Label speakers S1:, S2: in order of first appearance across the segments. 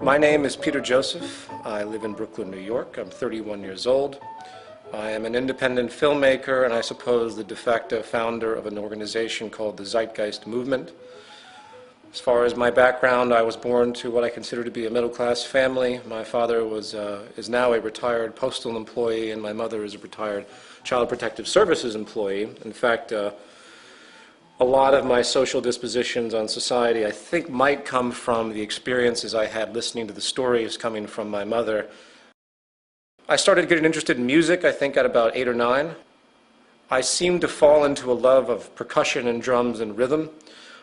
S1: My name is Peter Joseph. I live in Brooklyn, New York. I'm 31 years old. I am an independent filmmaker and I suppose the de facto founder of an organization called the Zeitgeist movement. As far as my background, I was born to what I consider to be a middle-class family. My father is now a retired postal employee and my mother is a retired Child Protective Services employee. In fact, a lot of my social dispositions on society, I think, might come from the experiences I had listening to the stories coming from my mother. I started getting interested in music, I think, at about 8 or 9. I seemed to fall into a love of percussion and drums and rhythm.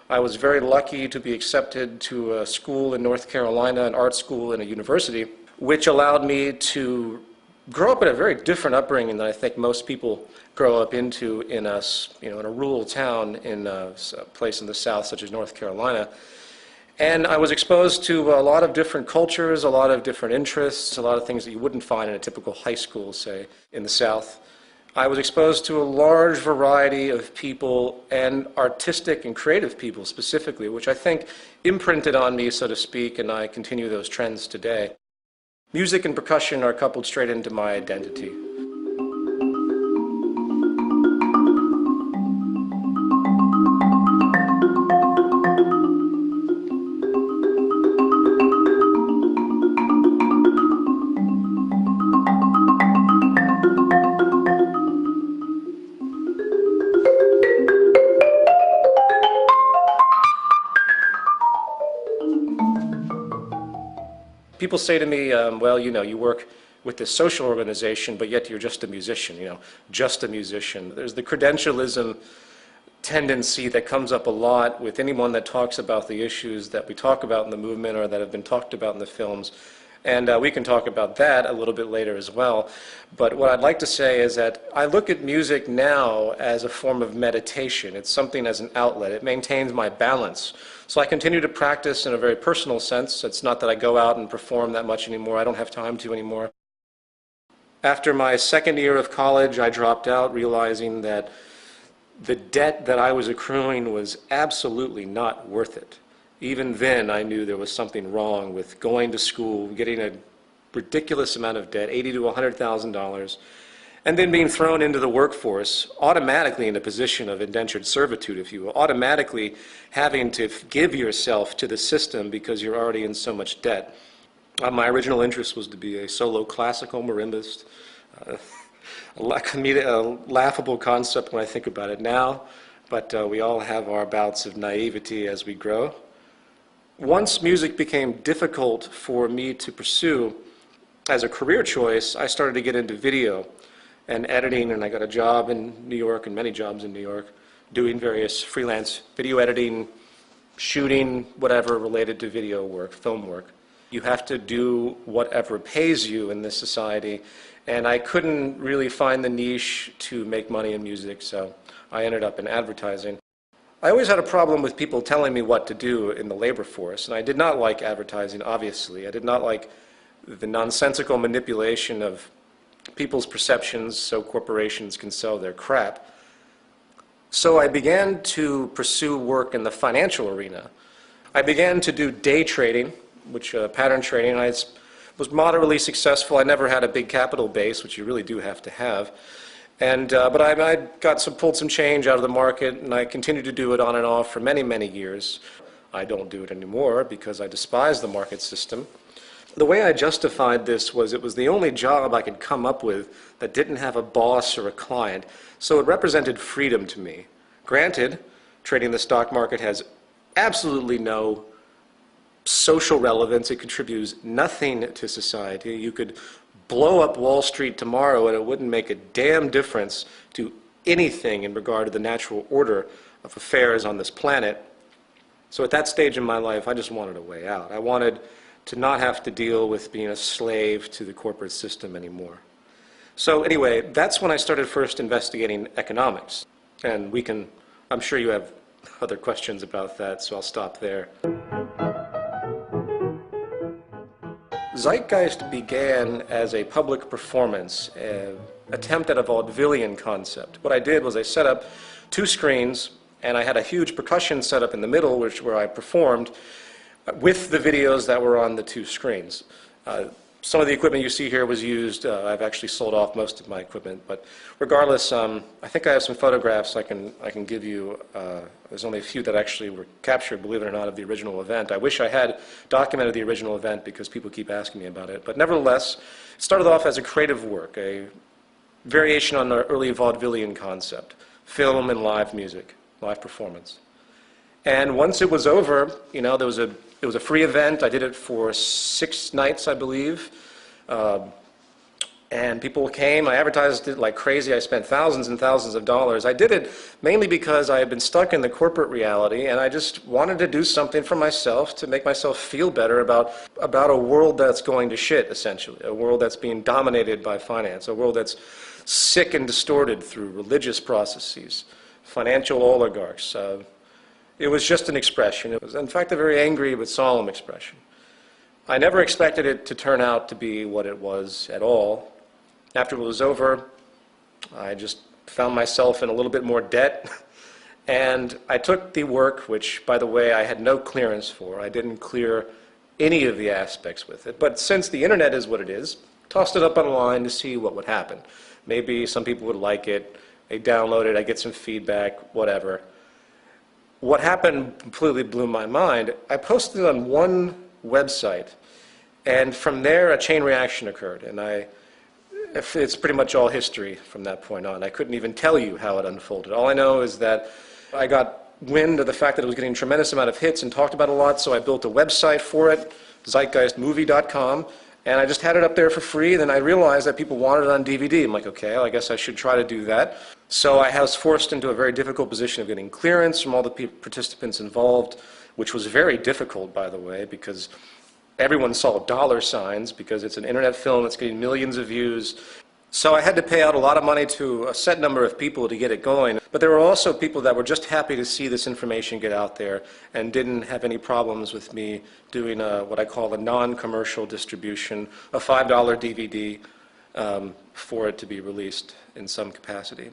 S1: I was very lucky to be accepted to a school in North Carolina, an art school and a university, which allowed me to grow up in a very different upbringing than I think most people grow up into in a rural town in a place in the South, such as North Carolina. And I was exposed to a lot of different cultures, a lot of different interests, a lot of things that you wouldn't find in a typical high school, say, in the South. I was exposed to a large variety of people, and artistic and creative people specifically, which I think imprinted on me, so to speak, and I continue those trends today. Music and percussion are coupled straight into my identity. People say to me, well, you work with this social organization, but yet you're just a musician, just a musician. There's the credentialism tendency that comes up a lot with anyone that talks about the issues that we talk about in the movement or that have been talked about in the films. And we can talk about that a little bit later as well. But what I'd like to say is that I look at music now as a form of meditation. It's something as an outlet. It maintains my balance. So I continue to practice in a very personal sense. It's not that I go out and perform that much anymore. I don't have time to anymore. After my second year of college, I dropped out, realizing that the debt that I was accruing was absolutely not worth it. Even then, I knew there was something wrong with going to school, getting a ridiculous amount of debt, $80,000 to $100,000, and then being thrown into the workforce, automatically in a position of indentured servitude, if you will, automatically having to give yourself to the system because you're already in so much debt. My original interest was to be a solo classical marimbist, a laughable concept when I think about it now, but we all have our bouts of naivety as we grow. Once music became difficult for me to pursue as a career choice, I started to get into video and editing, and I got a job in New York and many jobs in New York doing various freelance video editing, shooting, whatever related to video work, film work. You have to do whatever pays you in this society, and I couldn't really find the niche to make money in music, so I ended up in advertising. I always had a problem with people telling me what to do in the labor force, and I did not like advertising, obviously. I did not like the nonsensical manipulation of people's perceptions so corporations can sell their crap. So I began to pursue work in the financial arena. I began to do day trading, which pattern trading. I was moderately successful. I never had a big capital base, which you really do have to have. But I pulled some change out of the market, and I continued to do it on and off for many, many years. I don't do it anymore because I despise the market system. The way I justified this was it was the only job I could come up with that didn't have a boss or a client, so it represented freedom to me. Granted, trading the stock market has absolutely no social relevance. It contributes nothing to society. You could blow up Wall Street tomorrow and it wouldn't make a damn difference to anything in regard to the natural order of affairs on this planet. So at that stage in my life, I just wanted a way out. I wanted to not have to deal with being a slave to the corporate system anymore. So anyway, that's when I started first investigating economics. And I'm sure you have other questions about that, so I'll stop there. Zeitgeist began as a public performance, an attempt at a vaudevillian concept. What I did was I set up 2 screens, and I had a huge percussion set up in the middle, where I performed, with the videos that were on the two screens. Some of the equipment you see here was used. I've actually sold off most of my equipment, but regardless, I think I have some photographs I can give you. There's only a few that actually were captured, believe it or not, of the original event. I wish I had documented the original event because people keep asking me about it. But nevertheless, it started off as a creative work, a variation on the early vaudevillian concept, film and live music, live performance. And once it was over, you know, it was a free event. I did it for 6 nights, I believe. And people came. I advertised it like crazy. I spent thousands and thousands of dollars. I did it mainly because I had been stuck in the corporate reality, and I just wanted to do something for myself to make myself feel better about a world that's going to shit, essentially. A world that's being dominated by finance. A world that's sick and distorted through religious processes, financial oligarchs. It was just an expression. It was, in fact, a very angry but solemn expression. I never expected it to turn out to be what it was at all. After it was over, I just found myself in a little bit more debt. And I took the work, which, by the way, I had no clearance for. I didn't clear any of the aspects with it. But since the internet is what it is, tossed it up online to see what would happen. Maybe some people would like it. They download it. I get some feedback, whatever. What happened completely blew my mind. I posted it on one website, and from there a chain reaction occurred, and it's pretty much all history from that point on. I couldn't even tell you how it unfolded. All I know is that I got wind of the fact that it was getting a tremendous amount of hits and talked about a lot, so I built a website for it, zeitgeistmovie.com, and I just had it up there for free. Then I realized that people wanted it on DVD. I'm like, okay, well, I guess I should try to do that. So I was forced into a very difficult position of getting clearance from all the participants involved, which was very difficult, by the way, because everyone saw dollar signs because it's an internet film that's getting millions of views. So I had to pay out a lot of money to a set number of people to get it going. But there were also people that were just happy to see this information get out there and didn't have any problems with me doing what I call a non-commercial distribution, a $5 DVD for it to be released in some capacity.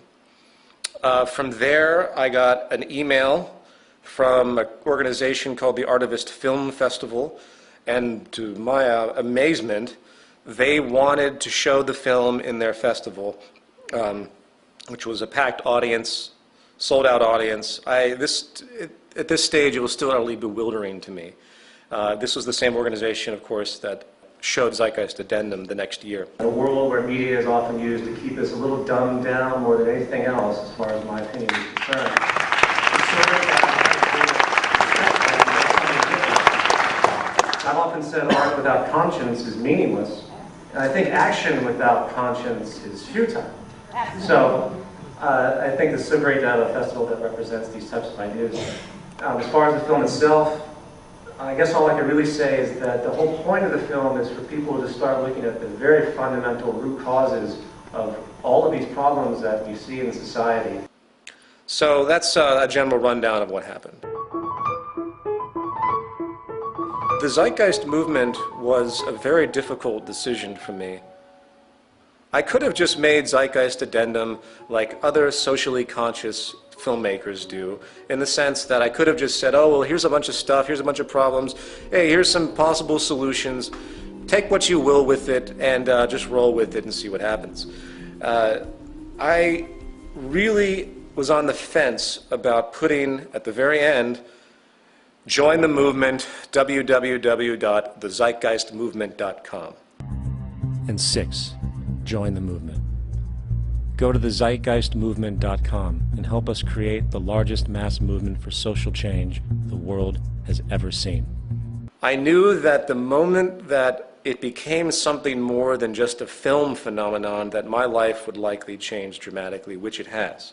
S1: From there, I got an email from an organization called the Artivist Film Festival, and to my amazement, they wanted to show the film in their festival, which was a packed audience, sold-out audience. At this stage, it was still utterly bewildering to me. This was the same organization, of course, that showed Zeitgeist Addendum the next year.
S2: A world where media is often used to keep us a little dumbed down more than anything else, as far as my opinion is concerned. I've often said art without conscience is meaningless, and I think action without conscience is futile. So I think it's so great to have a festival that represents these types of ideas. As far as the film itself, I guess all I can really say is that the whole point of the film is for people to start looking at the very fundamental root causes of all of these problems that we see in society.
S1: So that's a general rundown of what happened. The Zeitgeist movement was a very difficult decision for me. I could have just made Zeitgeist Addendum like other socially conscious filmmakers do, in the sense that I could have just said, oh, well, here's a bunch of stuff, here's a bunch of problems, hey, here's some possible solutions, take what you will with it, and just roll with it and see what happens. I really was on the fence about putting, at the very end, join the movement, www.thezeitgeistmovement.com.
S3: And 6, join the movement. Go to thezeitgeistmovement.com and help us create the largest mass movement for social change the world has ever seen.
S1: I knew that the moment that it became something more than just a film phenomenon, that my life would likely change dramatically, which it has.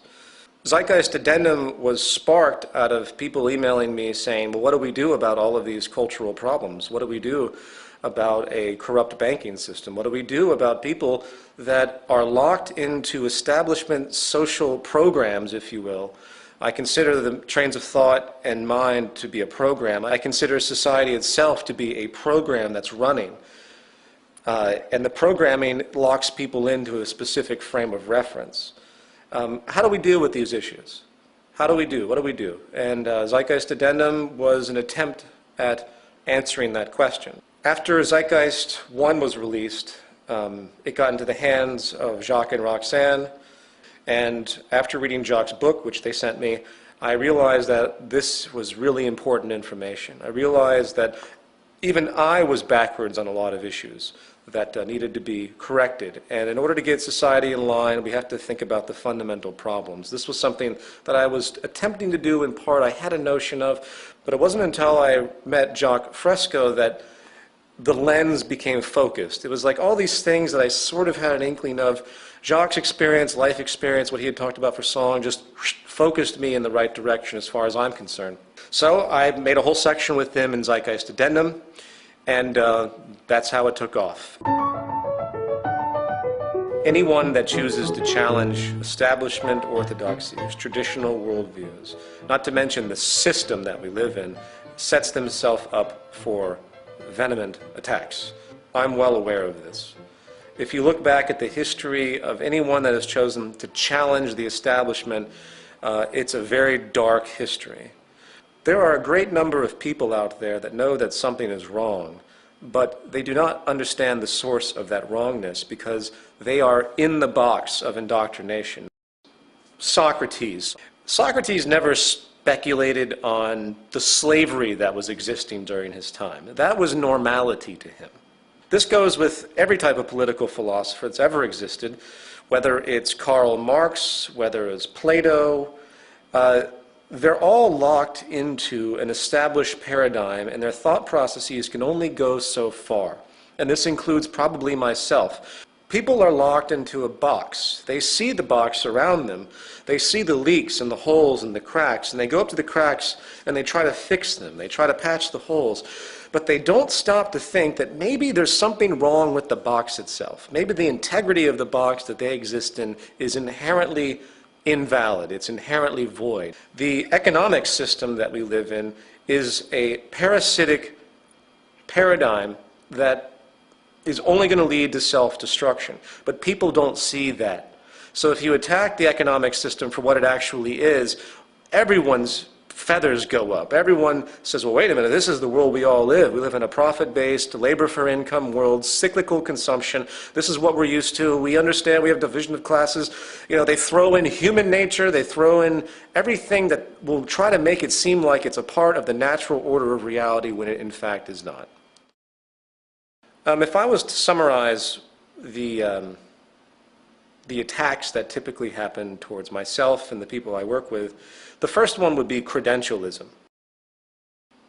S1: Zeitgeist Addendum was sparked out of people emailing me saying, well, what do we do about all of these cultural problems? What do we do about a corrupt banking system? What do we do about people that are locked into establishment social programs, if you will? I consider the trains of thought and mind to be a program. I consider society itself to be a program that's running. And the programming locks people into a specific frame of reference. How do we deal with these issues? How do we do? What do we do? And Zeitgeist Addendum was an attempt at answering that question. After Zeitgeist 1 was released, it got into the hands of Jacques and Roxanne, and after reading Jacques' book, which they sent me, I realized that this was really important information. I realized that even I was backwards on a lot of issues that needed to be corrected. And in order to get society in line, we have to think about the fundamental problems. This was something that I was attempting to do in part. I had a notion of, but it wasn't until I met Jacques Fresco that the lens became focused. It was like all these things that I sort of had an inkling of. Jacques' experience, life experience, what he had talked about for song, just focused me in the right direction as far as I'm concerned. So I made a whole section with him in Zeitgeist Addendum, and that's how it took off. Anyone that chooses to challenge establishment orthodoxies, traditional worldviews, not to mention the system that we live in, sets themselves up for venomous attacks. I'm well aware of this. If you look back at the history of anyone that has chosen to challenge the establishment, it's a very dark history. There are a great number of people out there that know that something is wrong, but they do not understand the source of that wrongness because they are in the box of indoctrination. Socrates. Socrates never speculated on the slavery that was existing during his time. That was normality to him. This goes with every type of political philosopher that's ever existed, whether it's Karl Marx, whether it's Plato. They're all locked into an established paradigm, and their thought processes can only go so far. And this includes probably myself. People are locked into a box. They see the box around them. They see the leaks and the holes and the cracks, and they go up to the cracks and they try to fix them. They try to patch the holes. But they don't stop to think that maybe there's something wrong with the box itself. Maybe the integrity of the box that they exist in is inherently invalid. It's inherently void. The economic system that we live in is a parasitic paradigm that is only going to lead to self-destruction. But people don't see that. So if you attack the economic system for what it actually is, everyone's feathers go up. Everyone says, well, wait a minute, this is the world we all live. We live in a profit-based, labor-for-income world, cyclical consumption. This is what we're used to. We understand we have division of classes. You know, they throw in human nature. They throw in everything that will try to make it seem like it's a part of the natural order of reality when it in fact is not. If I was to summarize the attacks that typically happen towards myself and the people I work with, the first one would be credentialism.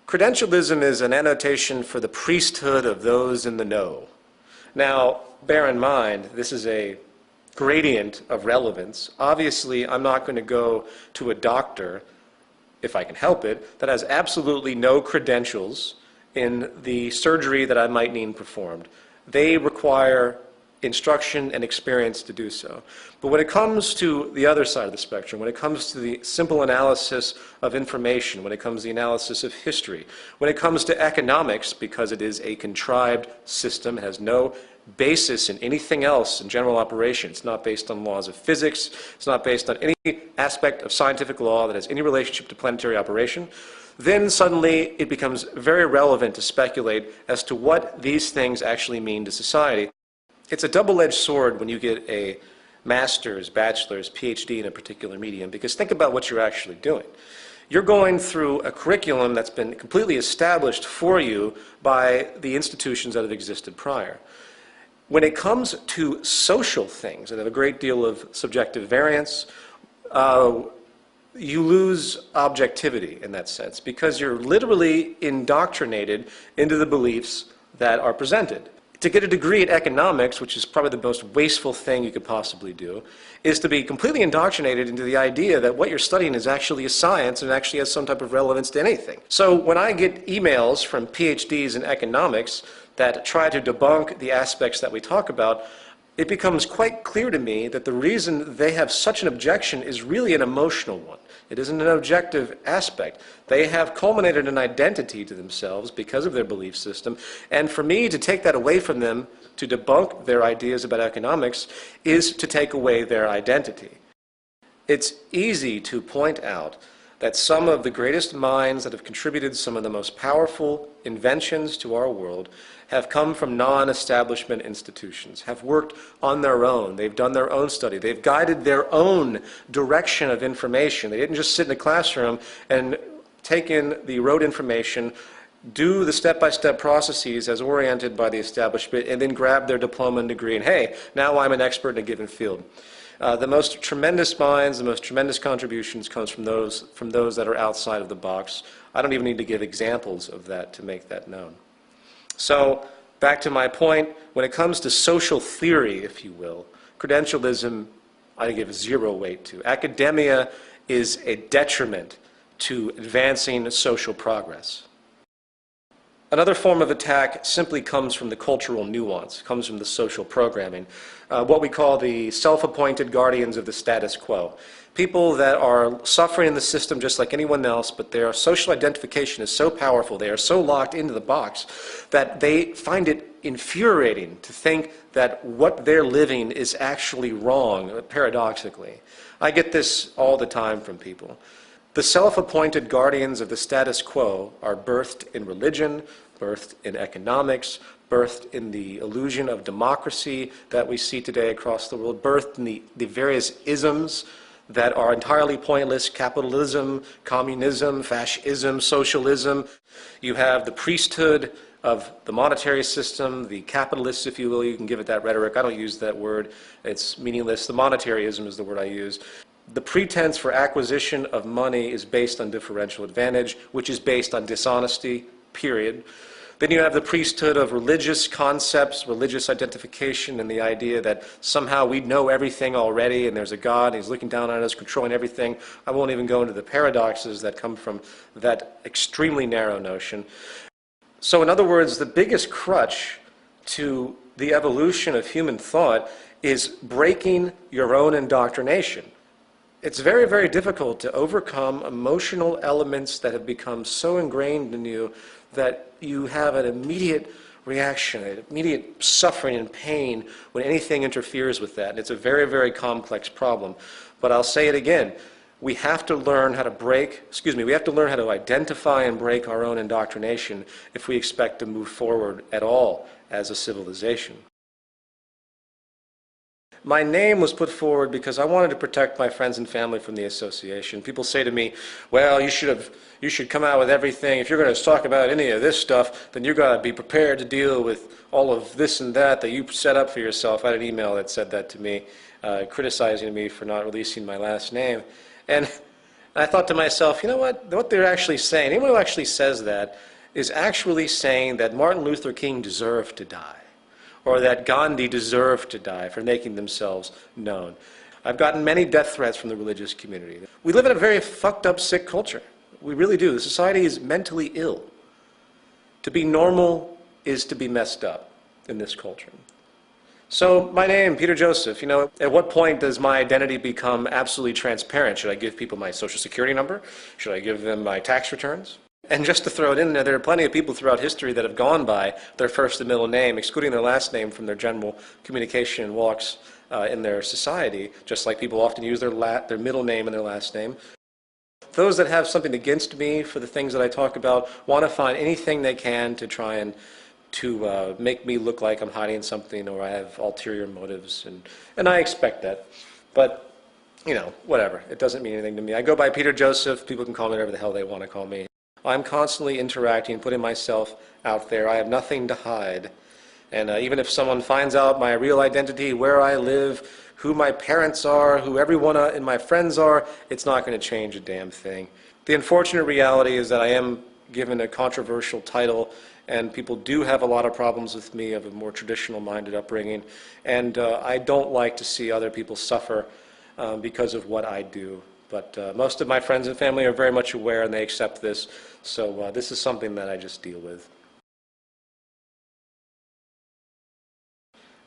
S1: Credentialism is an annotation for the priesthood of those in the know. Now, bear in mind, this is a gradient of relevance. Obviously, I'm not going to go to a doctor, if I can help it, that has absolutely no credentials in the surgery that I might need performed. They require instruction and experience to do so. But when it comes to the other side of the spectrum, when it comes to the simple analysis of information, when it comes to the analysis of history, when it comes to economics, because it is a contrived system, it has no basis in anything else in general operation. It's not based on laws of physics. It's not based on any aspect of scientific law that has any relationship to planetary operation. Then suddenly it becomes very relevant to speculate as to what these things actually mean to society. It's a double-edged sword when you get a master's, bachelor's, PhD in a particular medium, because think about what you're actually doing. You're going through a curriculum that's been completely established for you by the institutions that have existed prior. When it comes to social things that have a great deal of subjective variance, you lose objectivity in that sense, because you're literally indoctrinated into the beliefs that are presented. To get a degree in economics, which is probably the most wasteful thing you could possibly do, is to be completely indoctrinated into the idea that what you're studying is actually a science and actually has some type of relevance to anything. So when I get emails from PhDs in economics that try to debunk the aspects that we talk about, it becomes quite clear to me that the reason they have such an objection is really an emotional one. It isn't an objective aspect. They have culminated an identity to themselves because of their belief system, and for me to take that away from them, to debunk their ideas about economics, is to take away their identity. It's easy to point out that some of the greatest minds that have contributed some of the most powerful inventions to our world have come from non-establishment institutions, have worked on their own. They've done their own study. They've guided their own direction of information. They didn't just sit in a classroom and take in the rote information, do the step-by-step processes as oriented by the establishment, and then grab their diploma and degree, and hey, now I'm an expert in a given field. The most tremendous minds, the most tremendous contributions comes from those that are outside of the box. I don't even need to give examples of that to make that known. So, back to my point, when it comes to social theory, if you will, credentialism I give zero weight to. Academia is a detriment to advancing social progress. Another form of attack simply comes from the cultural nuance, comes from the social programming, what we call the self-appointed guardians of the status quo. People that are suffering in the system just like anyone else, but their social identification is so powerful, they are so locked into the box, that they find it infuriating to think that what they're living is actually wrong, paradoxically. I get this all the time from people. The self-appointed guardians of the status quo are birthed in religion, birthed in economics, birthed in the illusion of democracy that we see today across the world, birthed in the various isms that are entirely pointless: capitalism, communism, fascism, socialism. You have the priesthood of the monetary system, the capitalists, if you will. You can give it that rhetoric. I don't use that word. It's meaningless. The monetaryism is the word I use. The pretense for acquisition of money is based on differential advantage, which is based on dishonesty, period. Then you have the priesthood of religious concepts, religious identification, and the idea that somehow we know everything already, and there's a God, and he's looking down on us, controlling everything. I won't even go into the paradoxes that come from that extremely narrow notion. So in other words, the biggest crutch to the evolution of human thought is breaking your own indoctrination. It's very, very difficult to overcome emotional elements that have become so ingrained in you that you have an immediate reaction, an immediate suffering and pain when anything interferes with that. And it's a very, very complex problem. But I'll say it again. We have to learn how to we have to learn how to identify and break our own indoctrination if we expect to move forward at all as a civilization. My name was put forward because I wanted to protect my friends and family from the association. People say to me, well, you should come out with everything. If you're going to talk about any of this stuff, then you've got to be prepared to deal with all of this and that you set up for yourself. I had an email that said that to me, criticizing me for not releasing my last name. And I thought to myself, you know what they're actually saying, anyone who actually says that is actually saying that Martin Luther King deserved to die, or that Gandhi deserved to die for making themselves known. I've gotten many death threats from the religious community. We live in a very fucked up, sick culture. We really do. The society is mentally ill. To be normal is to be messed up in this culture. So my name, Peter Joseph, at what point does my identity become absolutely transparent? Should I give people my social security number? Should I give them my tax returns? And just to throw it in there are plenty of people throughout history that have gone by their first and middle name, excluding their last name from their general communication and walks in their society, just like people often use their middle name and their last name. Those that have something against me for the things that I talk about want to find anything they can to try and to make me look like I'm hiding something or I have ulterior motives, and I expect that. But, whatever. It doesn't mean anything to me. I go by Peter Joseph. People can call me whatever the hell they want to call me. I'm constantly interacting, putting myself out there. I have nothing to hide. And even if someone finds out my real identity, where I live, who my parents are, who everyone and my friends are, it's not going to change a damn thing. The unfortunate reality is that I am given a controversial title, and people do have a lot of problems with me of a more traditional-minded upbringing. And I don't like to see other people suffer because of what I do. But most of my friends and family are very much aware, and they accept this. So this is something that I just deal with.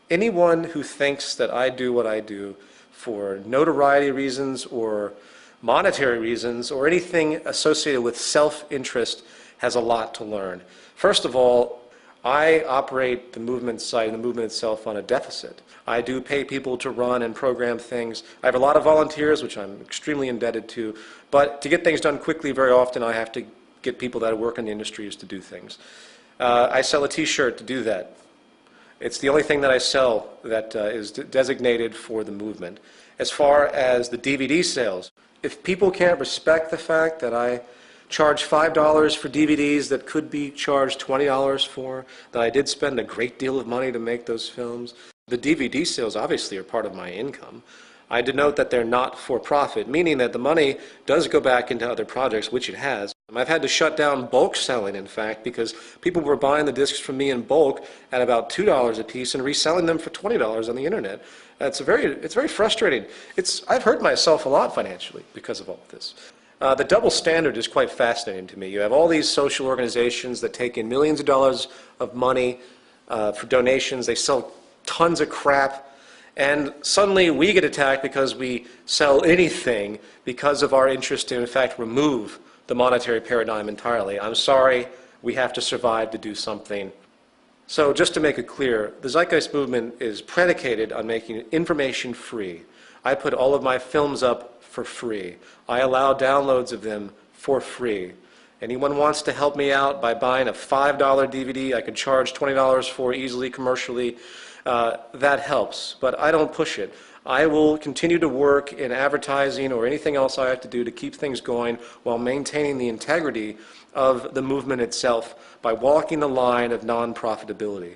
S1: Anyone who thinks that I do what I do for notoriety reasons or monetary reasons or anything associated with self-interest has a lot to learn. First of all, I operate the movement site and the movement itself on a deficit. I do pay people to run and program things. I have a lot of volunteers, which I'm extremely indebted to, but to get things done quickly, very often I have to get people that work in the industries to do things. I sell a t-shirt to do that. It's the only thing that I sell that is designated for the movement. As far as the DVD sales, if people can't respect the fact that I charge $5 for DVDs that could be charged $20 for, that I did spend a great deal of money to make those films, the DVD sales obviously are part of my income. I denote that they're not for profit, meaning that the money does go back into other projects, which it has. I've had to shut down bulk selling, in fact, because people were buying the discs from me in bulk at about $2 a piece and reselling them for $20 on the internet. It's very frustrating. I've hurt myself a lot financially because of all of this. The double standard is quite fascinating to me. You have all these social organizations that take in millions of dollars of money for donations. They sell tons of crap. And suddenly we get attacked because we sell anything because of our interest to, in fact, remove the monetary paradigm entirely. I'm sorry, we have to survive to do something. So just to make it clear, the Zeitgeist movement is predicated on making information free. I put all of my films up for free. I allow downloads of them for free. Anyone wants to help me out by buying a $5 DVD I could charge $20 for easily commercially, that helps, but I don't push it. I will continue to work in advertising or anything else I have to do to keep things going while maintaining the integrity of the movement itself by walking the line of non-profitability.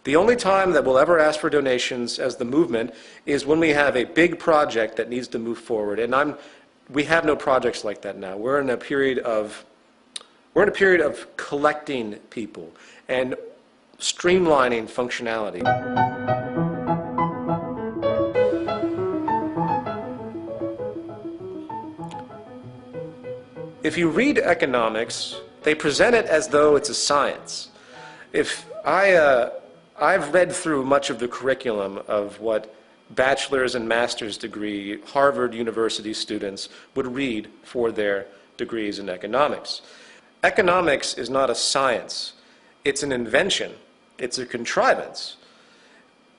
S1: The only time that we'll ever ask for donations as the movement is when we have a big project that needs to move forward, and we have no projects like that now. We're in a period of collecting people and streamlining functionality. If you read economics, they present it as though it's a science. I've read through much of the curriculum of what bachelor's and master's degree Harvard University students would read for their degrees in economics. Economics is not a science. It's an invention. It's a contrivance.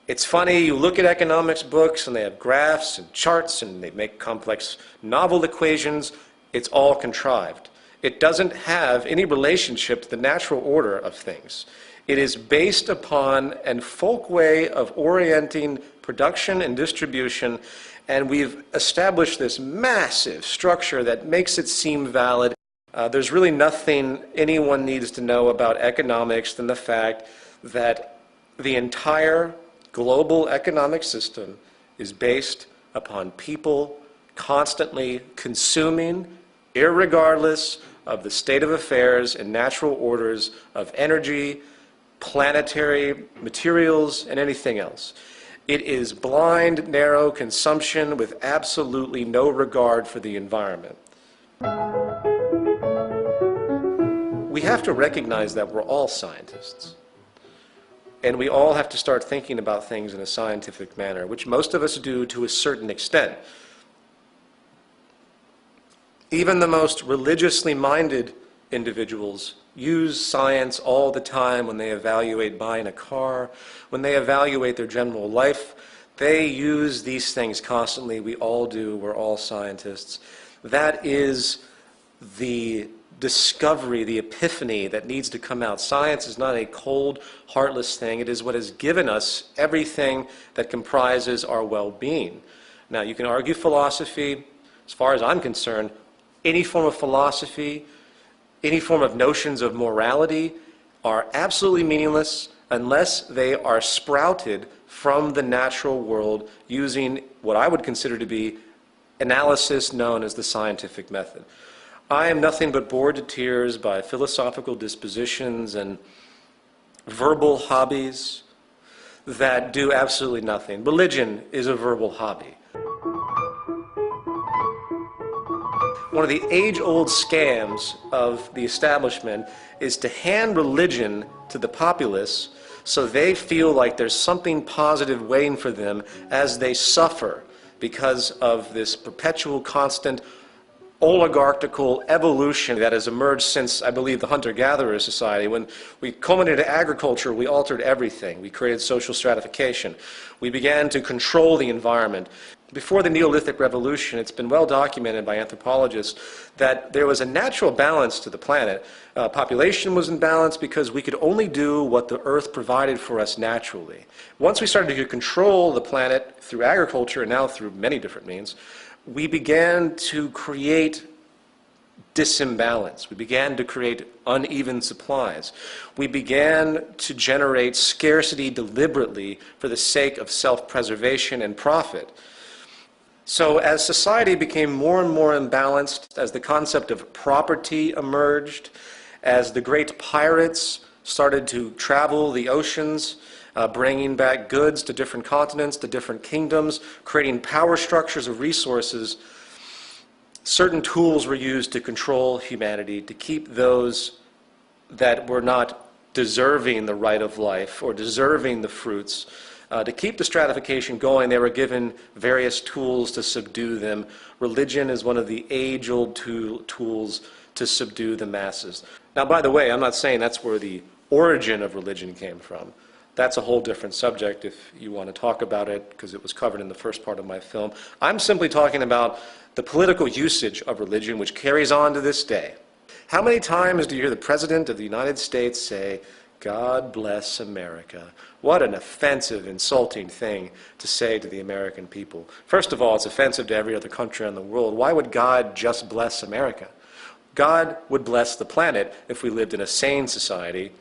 S1: It's funny, you look at economics books and they have graphs and charts and they make complex novel equations. It's all contrived. It doesn't have any relationship to the natural order of things. It is based upon a folk way of orienting production and distribution, and we've established this massive structure that makes it seem valid. There's really nothing anyone needs to know about economics than the fact that the entire global economic system is based upon people constantly consuming, irregardless of the state of affairs and natural orders of energy, planetary materials, and anything else. It is blind, narrow consumption with absolutely no regard for the environment. We have to recognize that we're all scientists. And we all have to start thinking about things in a scientific manner, which most of us do to a certain extent. Even the most religiously minded individuals use science all the time when they evaluate buying a car, when they evaluate their general life. They use these things constantly. We all do. We're all scientists. That is the discovery, the epiphany that needs to come out. Science is not a cold, heartless thing. It is what has given us everything that comprises our well-being. Now, you can argue philosophy. As far as I'm concerned, any form of philosophy, any form of notions of morality are absolutely meaningless unless they are sprouted from the natural world using what I would consider to be analysis known as the scientific method. I am nothing but bored to tears by philosophical dispositions and verbal hobbies that do absolutely nothing. Religion is a verbal hobby. One of the age-old scams of the establishment is to hand religion to the populace so they feel like there's something positive waiting for them as they suffer because of this perpetual, constant oligarchical evolution that has emerged since, I believe, the hunter-gatherer society. When we culminated agriculture, we altered everything. We created social stratification. We began to control the environment. Before the Neolithic Revolution, it's been well documented by anthropologists that there was a natural balance to the planet. Population was in balance because we could only do what the earth provided for us naturally. Once we started to control the planet through agriculture, and now through many different means, we began to create disimbalance. We began to create uneven supplies. We began to generate scarcity deliberately for the sake of self-preservation and profit. So as society became more and more imbalanced, as the concept of property emerged, as the great pirates started to travel the oceans, bringing back goods to different continents, to different kingdoms, creating power structures of resources, certain tools were used to control humanity, to keep those that were not deserving the right of life or deserving the fruits. To keep the stratification going, they were given various tools to subdue them. Religion is one of the age-old tools to subdue the masses. Now, by the way, I'm not saying that's where the origin of religion came from. That's a whole different subject if you want to talk about it, because it was covered in the first part of my film. I'm simply talking about the political usage of religion, which carries on to this day. How many times do you hear the President of the United States say, "God bless America"? What an offensive, insulting thing to say to the American people. First of all, it's offensive to every other country in the world. Why would God just bless America? God would bless the planet if we lived in a sane society,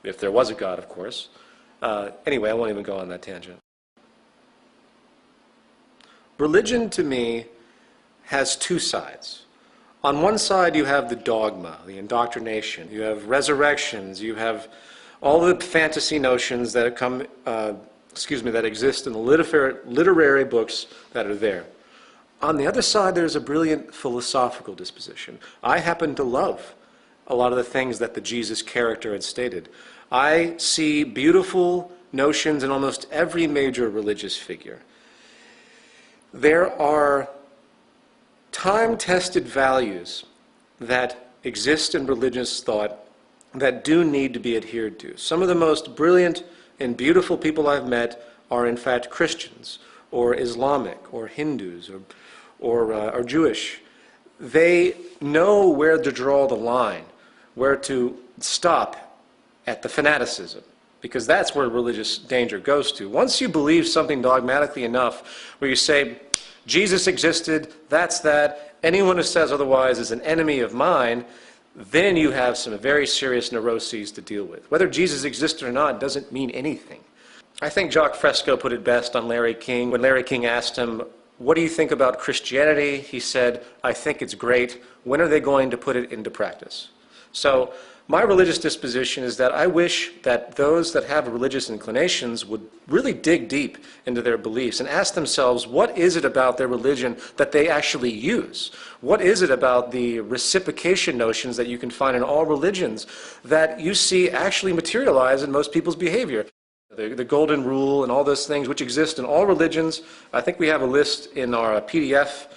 S1: if there was a God, of course. Anyway, I won't even go on that tangent. Religion, to me, has two sides. On one side, you have the dogma, the indoctrination. You have resurrections. You have all the fantasy notions that come, that exist in the literary books that are there. On the other side, there's a brilliant philosophical disposition. I happen to love a lot of the things that the Jesus character had stated. I see beautiful notions in almost every major religious figure. There are time-tested values that exist in religious thought that do need to be adhered to. Some of the most brilliant and beautiful people I've met are in fact Christians, or Islamic, or Hindus, or Jewish. They know where to draw the line, where to stop at the fanaticism, because that's where religious danger goes to. Once you believe something dogmatically enough, where you say, Jesus existed, that's that, anyone who says otherwise is an enemy of mine, then you have some very serious neuroses to deal with. Whether Jesus existed or not doesn't mean anything. I think Jacques Fresco put it best on Larry King. When Larry King asked him, "What do you think about Christianity?" he said, "I think it's great. When are they going to put it into practice?" So my religious disposition is that I wish that those that have religious inclinations would really dig deep into their beliefs and ask themselves, what is it about their religion that they actually use? What is it about the reciprocation notions that you can find in all religions that you see actually materialize in most people's behavior? The golden rule and all those things which exist in all religions. I think we have a list in our PDF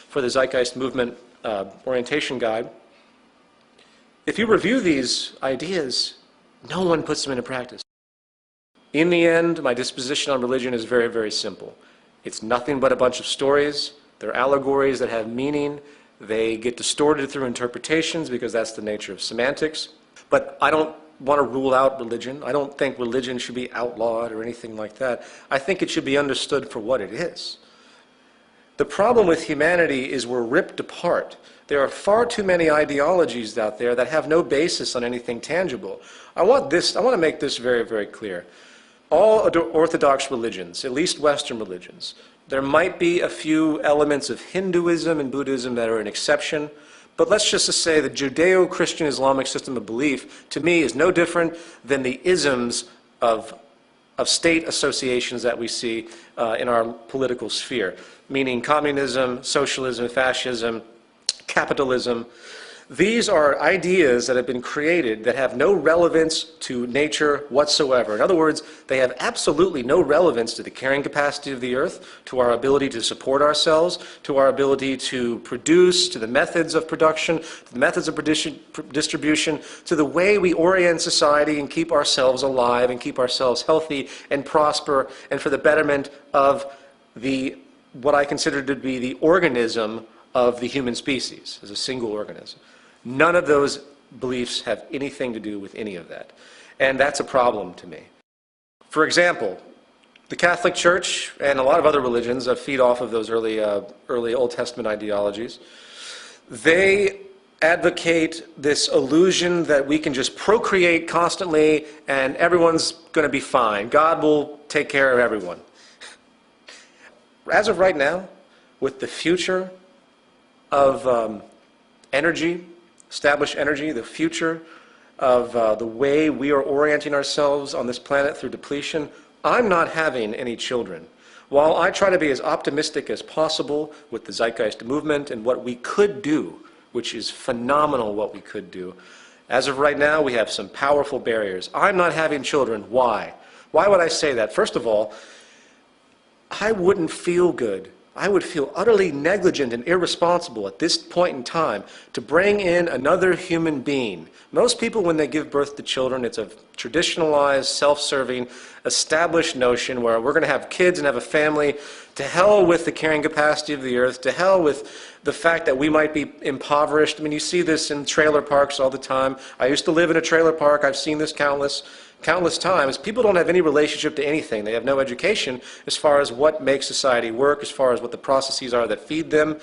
S1: for the Zeitgeist Movement Orientation Guide. If you review these ideas, no one puts them into practice. In the end, my disposition on religion is very, very simple. It's nothing but a bunch of stories. They're allegories that have meaning. They get distorted through interpretations because that's the nature of semantics. But I don't want to rule out religion. I don't think religion should be outlawed or anything like that. I think it should be understood for what it is. The problem with humanity is we're ripped apart. There are far too many ideologies out there that have no basis on anything tangible. I want to make this very, very clear. All Orthodox religions, at least Western religions, there might be a few elements of Hinduism and Buddhism that are an exception, but let's just say the Judeo-Christian Islamic system of belief, to me, is no different than the isms of state associations that we see in our political sphere, meaning communism, socialism, fascism, capitalism. These are ideas that have been created that have no relevance to nature whatsoever. In other words, they have absolutely no relevance to the carrying capacity of the earth, to our ability to support ourselves, to our ability to produce, to the methods of production, to the methods of distribution, to the way we orient society and keep ourselves alive and keep ourselves healthy and prosper, and for the betterment of what I consider to be the organism of the human species as a single organism. None of those beliefs have anything to do with any of that. And that's a problem to me. For example, the Catholic Church and a lot of other religions that feed off of those early Old Testament ideologies, they advocate this illusion that we can just procreate constantly and everyone's going to be fine. God will take care of everyone. As of right now, with the future of energy, established energy, the future of the way we are orienting ourselves on this planet through depletion, I'm not having any children. While I try to be as optimistic as possible with the Zeitgeist movement and what we could do, which is phenomenal what we could do, as of right now we have some powerful barriers. I'm not having children. Why? Why would I say that? First of all, I wouldn't feel good. I would feel utterly negligent and irresponsible at this point in time to bring in another human being. Most people, when they give birth to children, it's a traditionalized, self-serving, established notion where we're going to have kids and have a family. To hell with the carrying capacity of the earth. To hell with the fact that we might be impoverished. I mean, you see this in trailer parks all the time. I used to live in a trailer park. I've seen this countless times. People don't have any relationship to anything. They have no education as far as what makes society work, as far as what the processes are that feed them.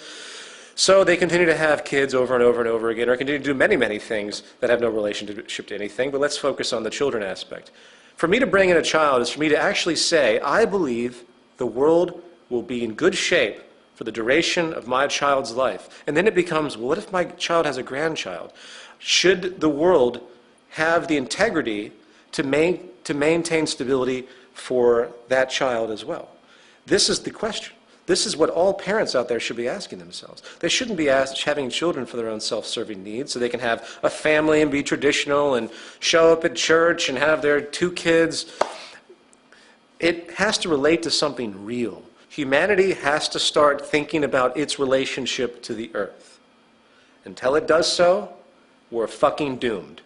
S1: So they continue to have kids over and over and over again, or continue to do many, many things that have no relationship to anything. But let's focus on the children aspect. For me to bring in a child is for me to actually say, I believe the world will be in good shape for the duration of my child's life. And then it becomes, well, what if my child has a grandchild? Should the world have the integrity to maintain stability for that child as well? This is the question. This is what all parents out there should be asking themselves. They shouldn't be having children for their own self-serving needs so they can have a family and be traditional and show up at church and have their 2 kids. It has to relate to something real. Humanity has to start thinking about its relationship to the earth. Until it does so, we're fucking doomed.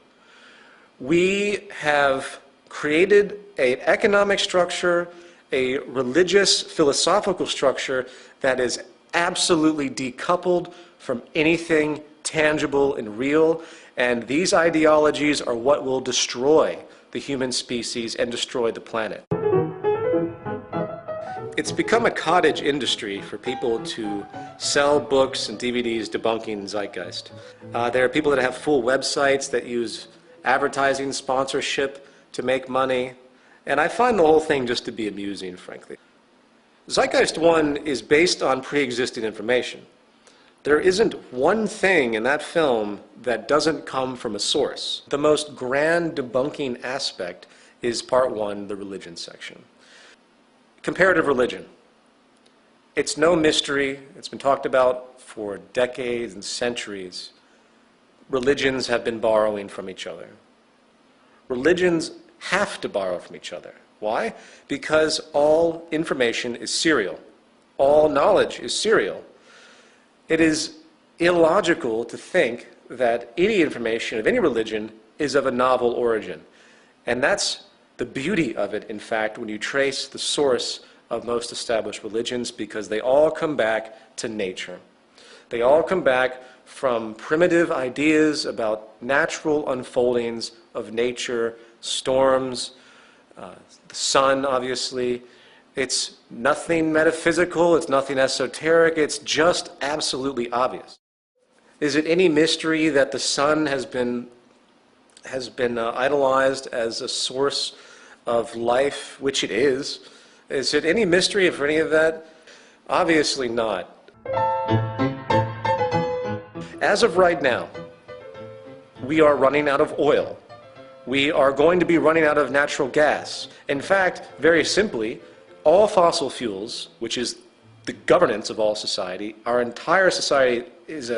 S1: We have created an economic structure, a religious, philosophical structure that is absolutely decoupled from anything tangible and real, and these ideologies are what will destroy the human species and destroy the planet. It's become a cottage industry for people to sell books and DVDs debunking Zeitgeist. There are people that have full websites that use advertising, sponsorship to make money, and I find the whole thing just to be amusing, frankly. Zeitgeist 1 is based on pre-existing information. There isn't one thing in that film that doesn't come from a source. The most grand debunking aspect is part 1, the religion section. Comparative religion. It's no mystery. It's been talked about for decades and centuries. Religions have been borrowing from each other. Religions have to borrow from each other. Why? Because all information is serial. All knowledge is serial. It is illogical to think that any information of any religion is of a novel origin. And that's the beauty of it, in fact, when you trace the source of most established religions, because they all come back to nature. They all come back from primitive ideas about natural unfoldings of nature, storms, the sun, obviously. It's nothing metaphysical, it's nothing esoteric, it's just absolutely obvious. Is it any mystery that the sun has been idolized as a source of life, which it is? Is it any mystery for any of that? Obviously not. As of right now, we are running out of oil. We are going to be running out of natural gas. In fact, very simply, all fossil fuels, which is the governance of all society, our entire society is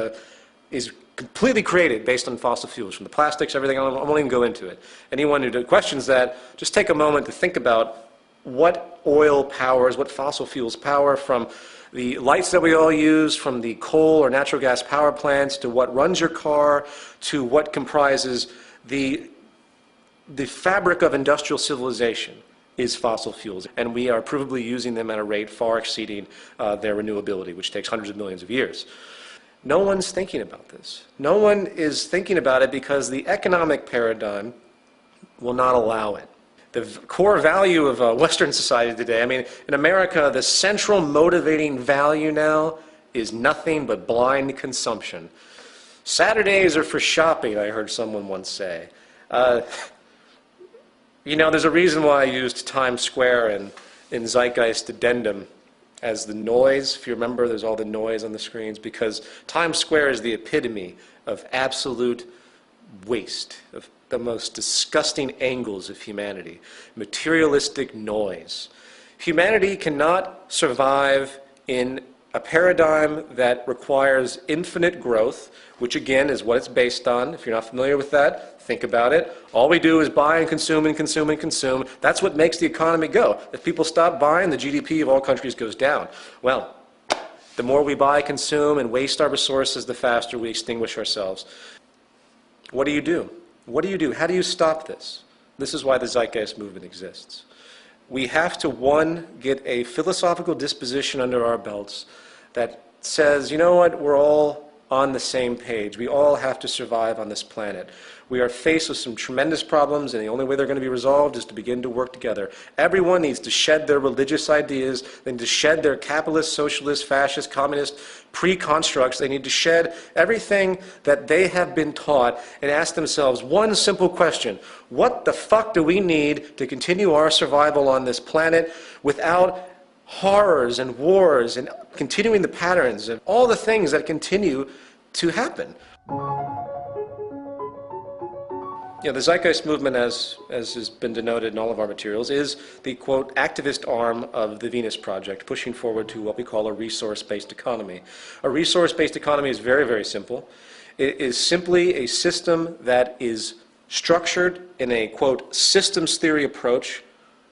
S1: completely created based on fossil fuels, from the plastics, everything. I won't even go into it. Anyone who questions that, just take a moment to think about what oil powers, what fossil fuels power, from the lights that we all use, from the coal or natural gas power plants, to what runs your car, to what comprises the fabric of industrial civilization is fossil fuels. And we are provably using them at a rate far exceeding their renewability, which takes hundreds of millions of years. No one's thinking about this. No one is thinking about it because the economic paradigm will not allow it. The core value of Western society today, I mean, in America, the central motivating value now is nothing but blind consumption. Saturdays are for shopping, I heard someone once say. You know, there's a reason why I used Times Square in Zeitgeist addendum as the noise. If you remember, there's all the noise on the screens, because Times Square is the epitome of absolute waste, of the most disgusting angles of humanity, materialistic noise. Humanity cannot survive in a paradigm that requires infinite growth, which again is what it's based on. If you're not familiar with that, think about it. All we do is buy and consume and consume and consume. That's what makes the economy go. If people stop buying, the GDP of all countries goes down. Well, the more we buy, consume, and waste our resources, the faster we extinguish ourselves. What do you do? What do you do? How do you stop this? This is why the Zeitgeist movement exists. We have to, one, get a philosophical disposition under our belts that says, you know what, we're all on the same page. We all have to survive on this planet. We are faced with some tremendous problems, and the only way they're going to be resolved is to begin to work together. Everyone needs to shed their religious ideas. They need to shed their capitalist, socialist, fascist, communist pre-constructs. They need to shed everything that they have been taught and ask themselves one simple question: what the fuck do we need to continue our survival on this planet without horrors and wars and continuing the patterns and all the things that continue to happen? You know, the Zeitgeist movement, as has been denoted in all of our materials, is the, quote, activist arm of the Venus Project, pushing forward to what we call a resource-based economy. A resource-based economy is very, very simple. It is simply a system that is structured in a, quote, systems theory approach.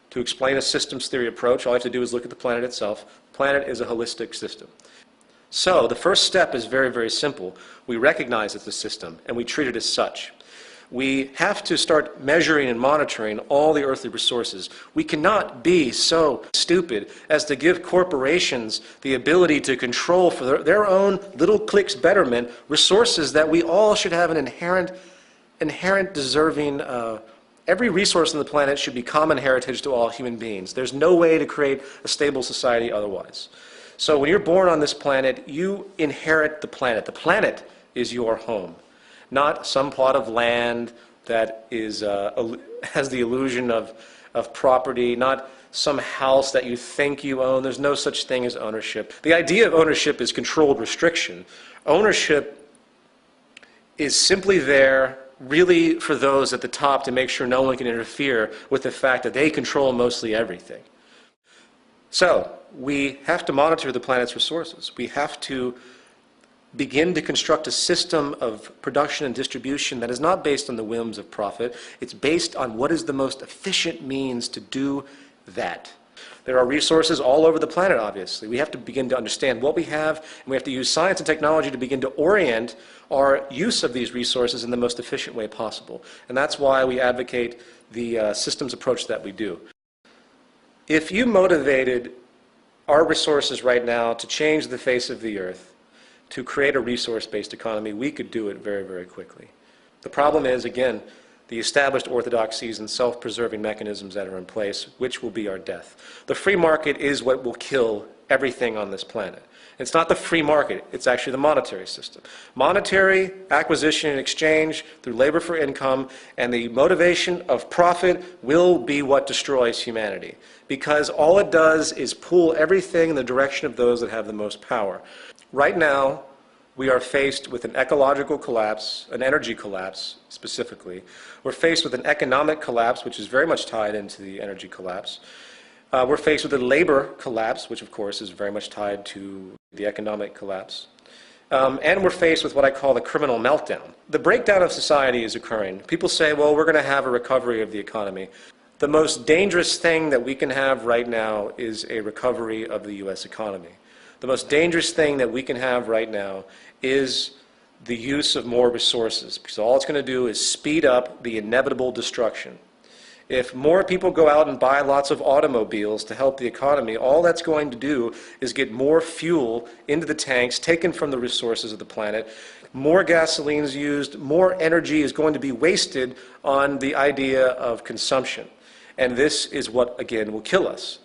S1: To explain a systems theory approach, all you have to do is look at the planet itself. The planet is a holistic system. So the first step is very, very simple. We recognize it's a system, and we treat it as such. We have to start measuring and monitoring all the earthly resources. We cannot be so stupid as to give corporations the ability to control for their own little clique's betterment resources that we all should have an inherent deserving. Every resource on the planet should be common heritage to all human beings. There's no way to create a stable society otherwise. So when you're born on this planet, you inherit the planet. The planet is your home, not some plot of land that is, has the illusion of property, not some house that you think you own. There's no such thing as ownership. The idea of ownership is controlled restriction. Ownership is simply there really for those at the top to make sure no one can interfere with the fact that they control mostly everything. So we have to monitor the planet's resources. We have to begin to construct a system of production and distribution that is not based on the whims of profit. It's based on what is the most efficient means to do that. There are resources all over the planet, obviously. We have to begin to understand what we have, and we have to use science and technology to begin to orient our use of these resources in the most efficient way possible. And that's why we advocate the systems approach that we do. If you motivated our resources right now to change the face of the earth, to create a resource-based economy, we could do it very, very quickly. The problem is, again, the established orthodoxies and self-preserving mechanisms that are in place, which will be our death. The free market is what will kill everything on this planet. It's not the free market, it's actually the monetary system. Monetary acquisition and exchange through labor for income and the motivation of profit will be what destroys humanity, because all it does is pull everything in the direction of those that have the most power. Right now, we are faced with an ecological collapse, an energy collapse specifically. We're faced with an economic collapse, which is very much tied into the energy collapse. We're faced with a labor collapse, which of course is very much tied to the economic collapse. And we're faced with what I call the criminal meltdown. The breakdown of society is occurring. People say, well, we're going to have a recovery of the economy. The most dangerous thing that we can have right now is a recovery of the U.S. economy. The most dangerous thing that we can have right now is the use of more resources, because all it's going to do is speed up the inevitable destruction. If more people go out and buy lots of automobiles to help the economy, all that's going to do is get more fuel into the tanks taken from the resources of the planet. More gasoline is used, more energy is going to be wasted on the idea of consumption. And this is what, again, will kill us.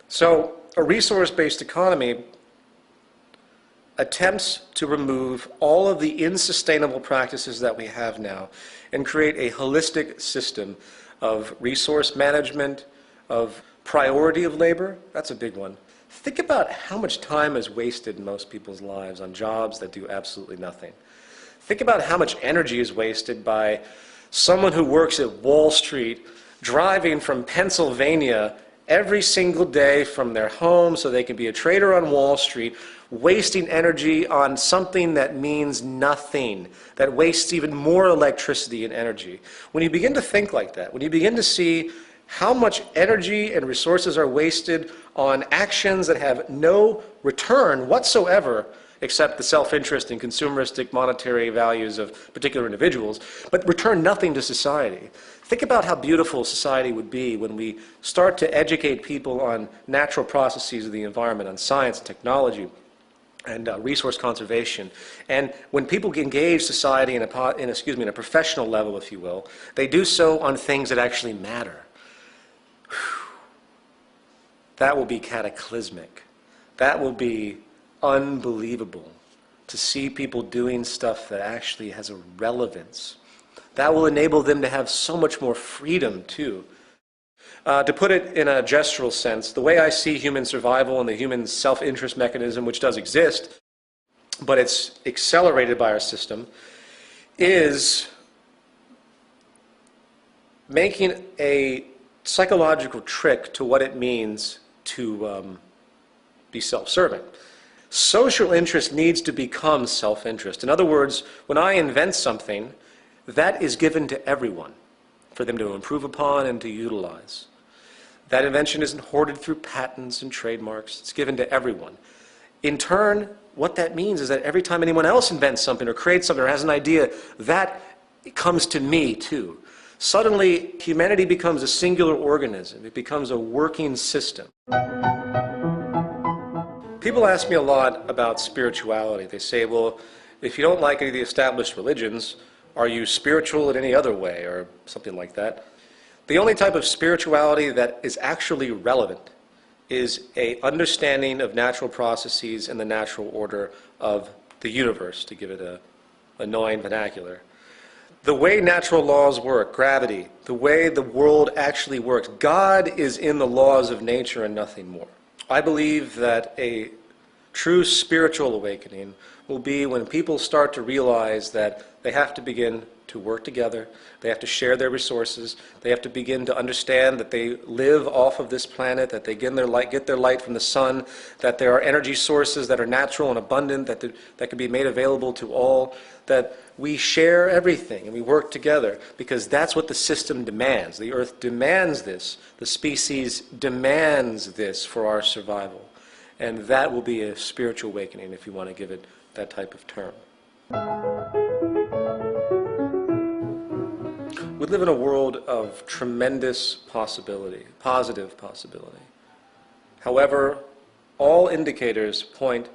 S1: So a resource-based economy attempts to remove all of the unsustainable practices that we have now and create a holistic system of resource management, of priority of labor. That's a big one. Think about how much time is wasted in most people's lives on jobs that do absolutely nothing. Think about how much energy is wasted by someone who works at Wall Street driving from Pennsylvania every single day from their home so they can be a trader on Wall Street, wasting energy on something that means nothing, that wastes even more electricity and energy. When you begin to think like that, when you begin to see how much energy and resources are wasted on actions that have no return whatsoever except the self-interest and consumeristic monetary values of particular individuals, but return nothing to society. Think about how beautiful society would be when we start to educate people on natural processes of the environment, on science and technology, and resource conservation. And when people engage society in a professional level, if you will, they do so on things that actually matter. That will be cataclysmic. That will be unbelievable, to see people doing stuff that actually has a relevance. That will enable them to have so much more freedom, too. To put it in a gestural sense, the way I see human survival and the human self-interest mechanism, which does exist, but it's accelerated by our system, is making a psychological trick to what it means to be self-serving. Social interest needs to become self-interest. In other words, when I invent something, that is given to everyone for them to improve upon and to utilize. That invention isn't hoarded through patents and trademarks. It's given to everyone. In turn, what that means is that every time anyone else invents something or creates something or has an idea, that comes to me too. Suddenly, humanity becomes a singular organism. It becomes a working system. People ask me a lot about spirituality. They say, well, if you don't like any of the established religions, are you spiritual in any other way, or something like that? The only type of spirituality that is actually relevant is an understanding of natural processes and the natural order of the universe, to give it an annoying vernacular. The way natural laws work, gravity, the way the world actually works, God is in the laws of nature and nothing more. I believe that a true spiritual awakening will be when people start to realize that they have to begin to work together, they have to share their resources, they have to begin to understand that they live off of this planet, that they get their light from the sun, that there are energy sources that are natural and abundant, that can be made available to all, that we share everything and we work together, because that's what the system demands. The earth demands this. The species demands this for our survival. And that will be a spiritual awakening, if you want to give it that type of term. We live in a world of tremendous possibility, positive possibility. However, all indicators point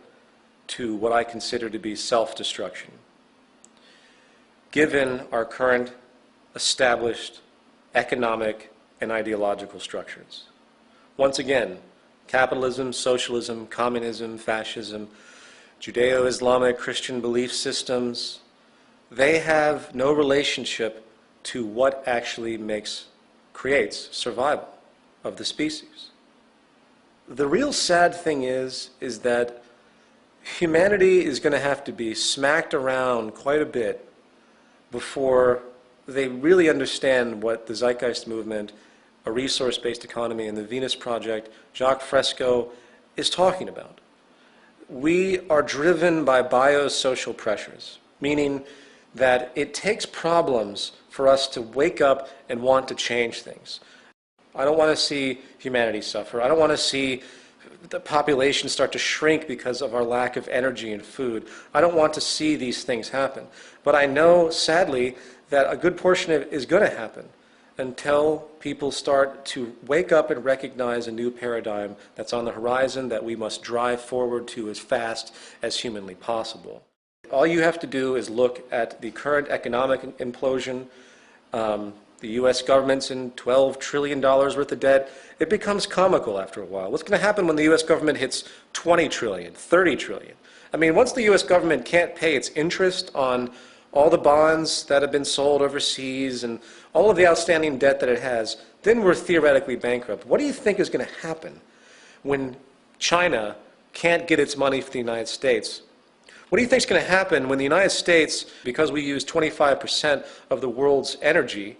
S1: to what I consider to be self-destruction, given our current established economic and ideological structures. Once again, capitalism, socialism, communism, fascism, Judeo-Islamic Christian belief systems, they have no relationship to what actually creates survival of the species. The real sad thing is that humanity is going to have to be smacked around quite a bit before they really understand what the Zeitgeist movement, a resource-based economy, and the Venus Project, Jacques Fresco, is talking about. we are driven by biosocial pressures, meaning that it takes problems for us to wake up and want to change things. I don't want to see humanity suffer. I don't want to see the population start to shrink because of our lack of energy and food. I don't want to see these things happen. But I know, sadly, that a good portion of it is going to happen until people start to wake up and recognize a new paradigm that's on the horizon that we must drive forward to as fast as humanly possible. All you have to do is look at the current economic implosion. The U.S. government's in $12 trillion worth of debt. It becomes comical after a while. What's going to happen when the U.S. government hits 20 trillion, 30 trillion? I mean, once the U.S. government can't pay its interest on all the bonds that have been sold overseas and all of the outstanding debt that it has, then we're theoretically bankrupt. What do you think is going to happen when China can't get its money from the United States? What do you think is going to happen when the United States, because we use 25% of the world's energy,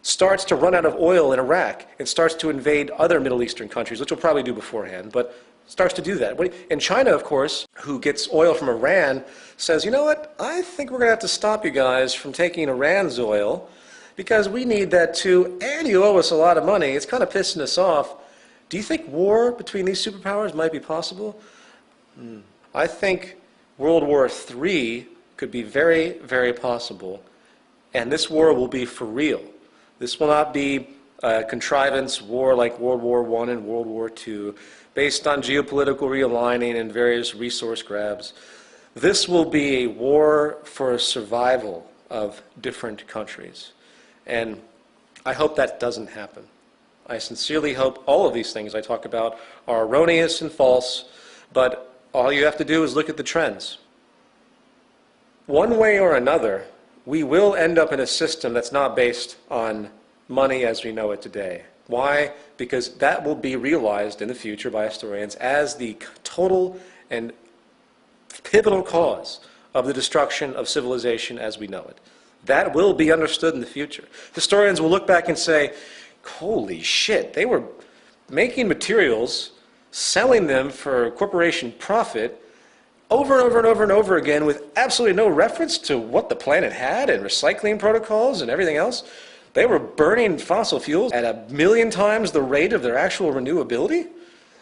S1: starts to run out of oil in Iraq and starts to invade other Middle Eastern countries, which we'll probably do beforehand, but starts to do that? And China, of course, who gets oil from Iran, says, you know what, I think we're going to have to stop you guys from taking Iran's oil because we need that too, and you owe us a lot of money. It's kind of pissing us off. Do you think war between these superpowers might be possible? I think World War III could be very, very possible, and this war will be for real. This will not be a contrivance war like World War I and World War II, based on geopolitical realigning and various resource grabs. This will be a war for survival of different countries. And I hope that doesn't happen. I sincerely hope all of these things I talk about are erroneous and false, but all you have to do is look at the trends. One way or another, we will end up in a system that's not based on money as we know it today. Why? Because that will be realized in the future by historians as the total and pivotal cause of the destruction of civilization as we know it. That will be understood in the future. Historians will look back and say, holy shit, they were making materials, selling them for corporation profit, over and over and over and over again with absolutely no reference to what the planet had and recycling protocols and everything else. They were burning fossil fuels at 1,000,000 times the rate of their actual renewability.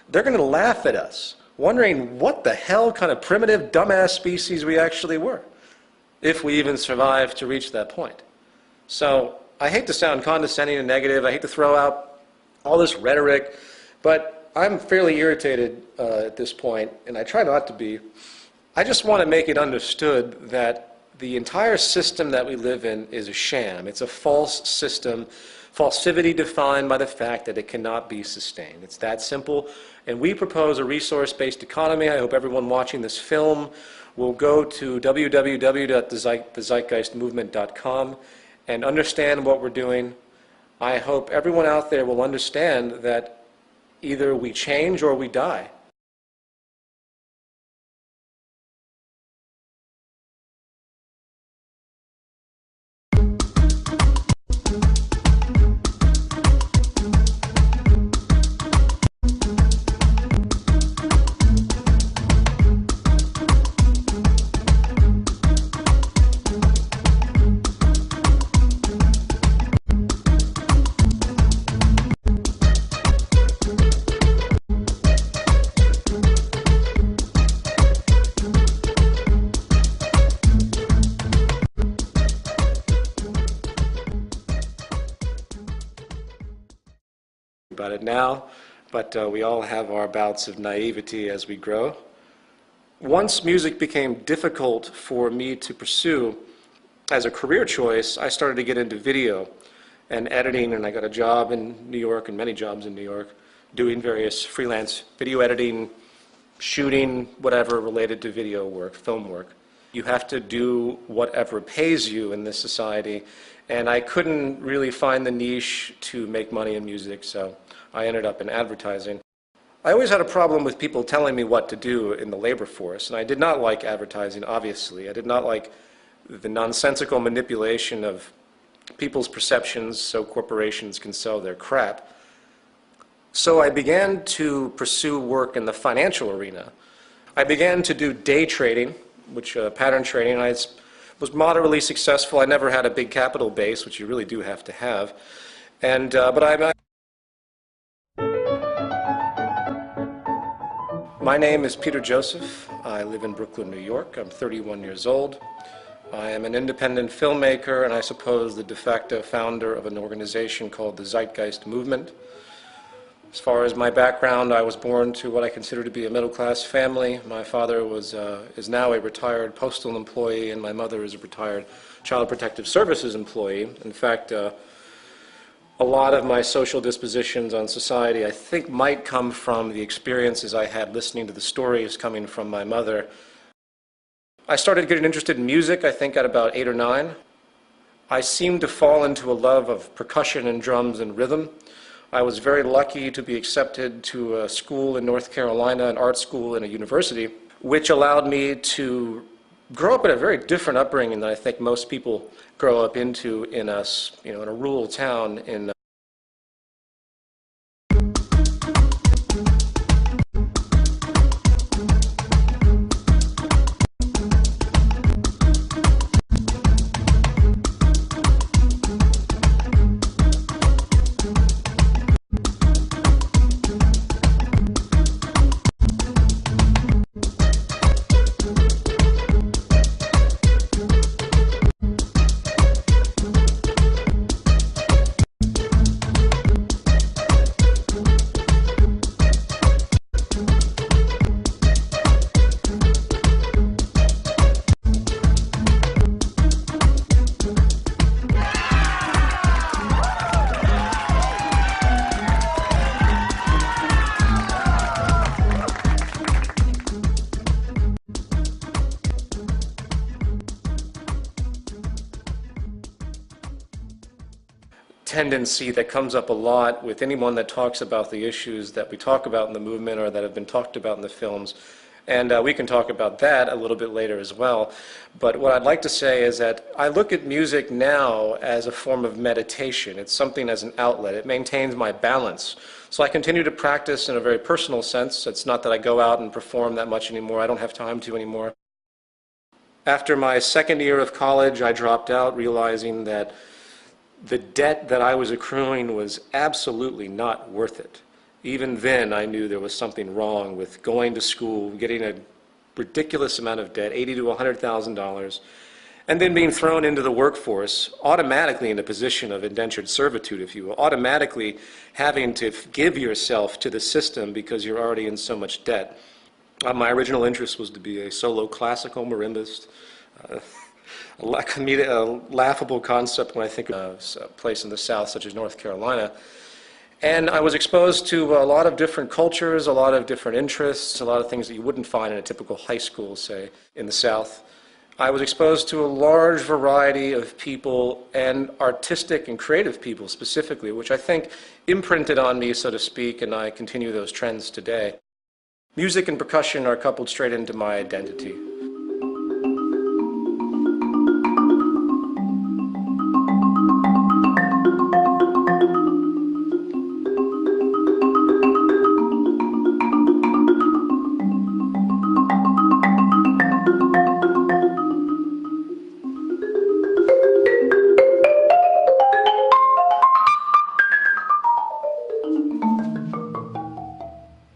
S1: They're going to laugh at us, wondering what the hell kind of primitive, dumbass species we actually were, if we even survived to reach that point. So I hate to sound condescending and negative. I hate to throw out all this rhetoric, but I'm fairly irritated at this point, and I try not to be. I just want to make it understood that the entire system that we live in is a sham. It's a false system, falsivity defined by the fact that it cannot be sustained. It's that simple. And we propose a resource-based economy. I hope everyone watching this film will go to www.thezeitgeistmovement.com and understand what we're doing. I hope everyone out there will understand that either we change or we die. About it now, but we all have our bouts of naivety as we grow. Once music became difficult for me to pursue as a career choice, I started to get into video and editing, and I got a job in New York and many jobs in New York doing various freelance video editing, shooting, whatever related to video work, film work. You have to do whatever pays you in this society, and I couldn't really find the niche to make money in music, so I ended up in advertising. I always had a problem with people telling me what to do in the labor force, and I did not like advertising, obviously. I did not like the nonsensical manipulation of people's perceptions so corporations can sell their crap. So I began to pursue work in the financial arena. I began to do day trading, which pattern trading. Was moderately successful. I never had a big capital base, which you really do have to have. And my name is Peter Joseph. I live in Brooklyn, New York. I'm 31 years old. I am an independent filmmaker and I suppose the de facto founder of an organization called the Zeitgeist movement. As far as my background, I was born to what I consider to be a middle-class family. My father is now a retired postal employee, and my mother is a retired Child Protective Services employee. In fact, a lot of my social dispositions on society, I think, might come from the experiences I had listening to the stories coming from my mother. I started getting interested in music, I think, at about 8 or 9. I seemed to fall into a love of percussion and drums and rhythm. I was very lucky to be accepted to a school in North Carolina, an art school and a university, which allowed me to grow up in a very different upbringing than I think most people grow up into in a rural town in tendency that comes up a lot with anyone that talks about the issues that we talk about in the movement or that have been talked about in the films. And we can talk about that a little bit later as well. But what I'd like to say is that I look at music now as a form of meditation. It's something as an outlet. It maintains my balance. So I continue to practice in a very personal sense. It's not that I go out and perform that much anymore. I don't have time to anymore. After my second year of college, I dropped out, realizing that the debt that I was accruing was absolutely not worth it. Even then, I knew there was something wrong with going to school, getting a ridiculous amount of debt, $80,000 to $100,000, and then being thrown into the workforce, automatically in a position of indentured servitude, if you will, automatically having to give yourself to the system because you're already in so much debt. My original interest was to be a solo classical marimbist. A laughable concept when I think of a place in the South such as North Carolina. And I was exposed to a lot of different cultures, a lot of different interests, a lot of things that you wouldn't find in a typical high school, say, in the South. I was exposed to a large variety of people, and artistic and creative people specifically, which I think imprinted on me, so to speak, and I continue those trends today. Music and percussion are coupled straight into my identity.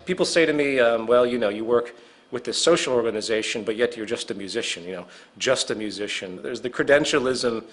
S1: People say to me, well, you work with this social organization, but yet you're just a musician, just a musician. There's the credentialism